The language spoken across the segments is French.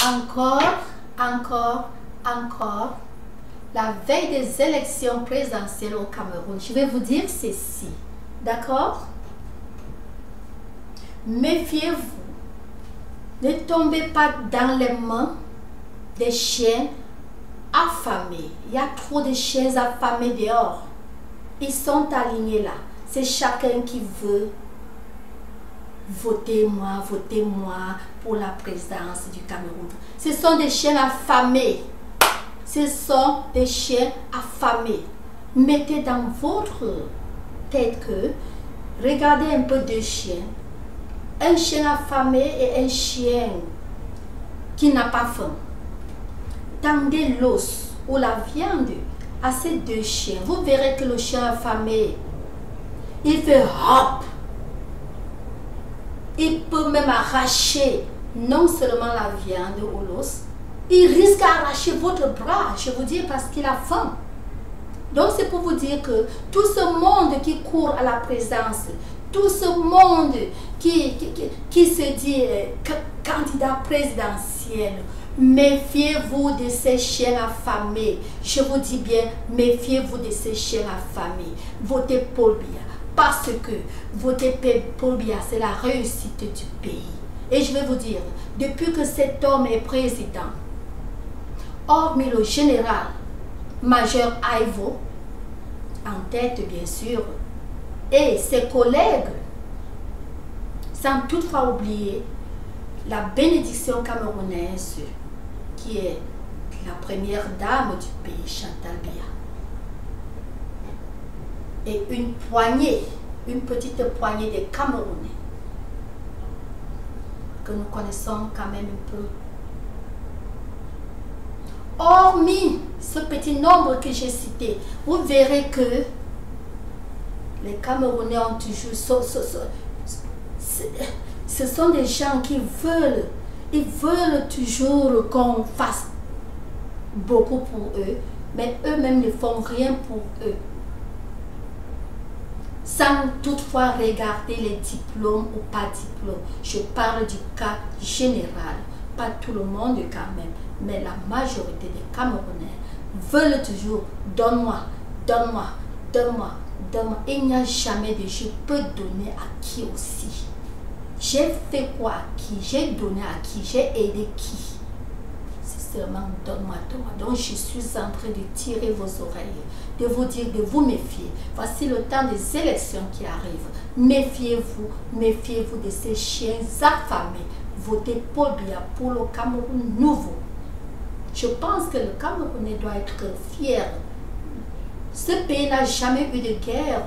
Encore, la veille des élections présidentielles au Cameroun, je vais vous dire ceci, d'accord? Méfiez-vous, ne tombez pas dans les mains des chiens affamés. Il y a trop de chiens affamés dehors. Ils sont alignés là. C'est chacun qui veut votez-moi pour la présidence du Cameroun. Ce sont des chiens affamés. Ce sont des chiens affamés. Mettez dans votre tête que regardez un peu deux chiens. Un chien affamé et un chien qui n'a pas faim. Tendez l'os ou la viande à ces deux chiens. Vous verrez que le chien affamé, il fait hop. Il peut même arracher non seulement la viande ou l'os, il risque d'arracher votre bras, je vous dis, parce qu'il a faim. Donc c'est pour vous dire que tout ce monde qui court à la présence, tout ce monde qui se dit candidat présidentiel, méfiez-vous de ces chiens affamés. Je vous dis bien, méfiez-vous de ces chiens affamés. Votez Paul Biya. Parce que voter Paul Biya, c'est la réussite du pays. Et je vais vous dire, depuis que cet homme est président, hormis le général major Aivo, en tête bien sûr, et ses collègues, sans toutefois oublier la bénédiction camerounaise, qui est la première dame du pays, Chantal Biya. Et une petite poignée de Camerounais que nous connaissons quand même un peu. Hormis ce petit nombre que j'ai cité, vous verrez que les Camerounais ont toujours... Ce sont des gens qui veulent, ils veulent toujours qu'on fasse beaucoup pour eux, mais eux-mêmes ne font rien pour eux. Sans toutefois regarder les diplômes ou pas diplômes. Je parle du cas général. Pas tout le monde quand même, mais la majorité des Camerounais veulent toujours donne-moi, donne-moi, donne-moi, donne-moi. Il n'y a jamais de je peux donner à qui aussi. J'ai fait quoi à qui? J'ai donné à qui? J'ai aidé qui? C'est seulement donne-moi, donne-moi. Donc je suis en train de tirer vos oreilles, de vous dire de vous méfier. Voici le temps des élections qui arrivent. Méfiez-vous, méfiez-vous de ces chiens affamés. Votez Paul Biya pour le Cameroun nouveau. Je pense que le Camerounais doit être fier. Ce pays n'a jamais eu de guerre.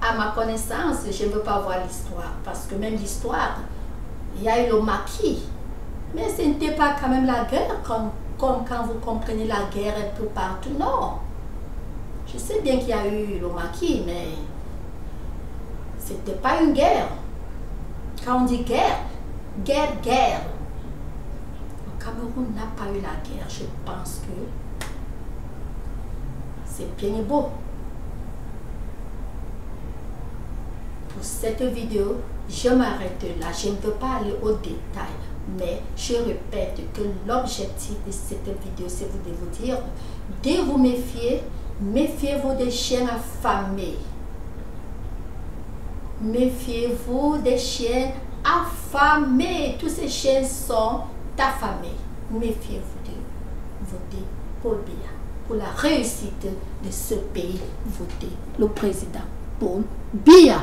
À ma connaissance, je ne veux pas voir l'histoire, parce que même l'histoire, il y a eu le maquis. Mais ce n'était pas quand même la guerre, comme quand vous comprenez la guerre un peu partout. Non. Je sais bien qu'il y a eu le maquis, mais ce n'était pas une guerre. Quand on dit guerre, guerre. Le Cameroun n'a pas eu la guerre. Je pense que c'est bien et beau. Pour cette vidéo, je m'arrête là. Je ne veux pas aller au détail, mais je répète que l'objectif de cette vidéo, c'est de vous dire de vous méfier. Méfiez-vous des chiens affamés. Méfiez-vous des chiens affamés. Tous ces chiens sont affamés. Méfiez-vous de voter Paul Biya. Pour la réussite de ce pays, votez le président Paul Biya.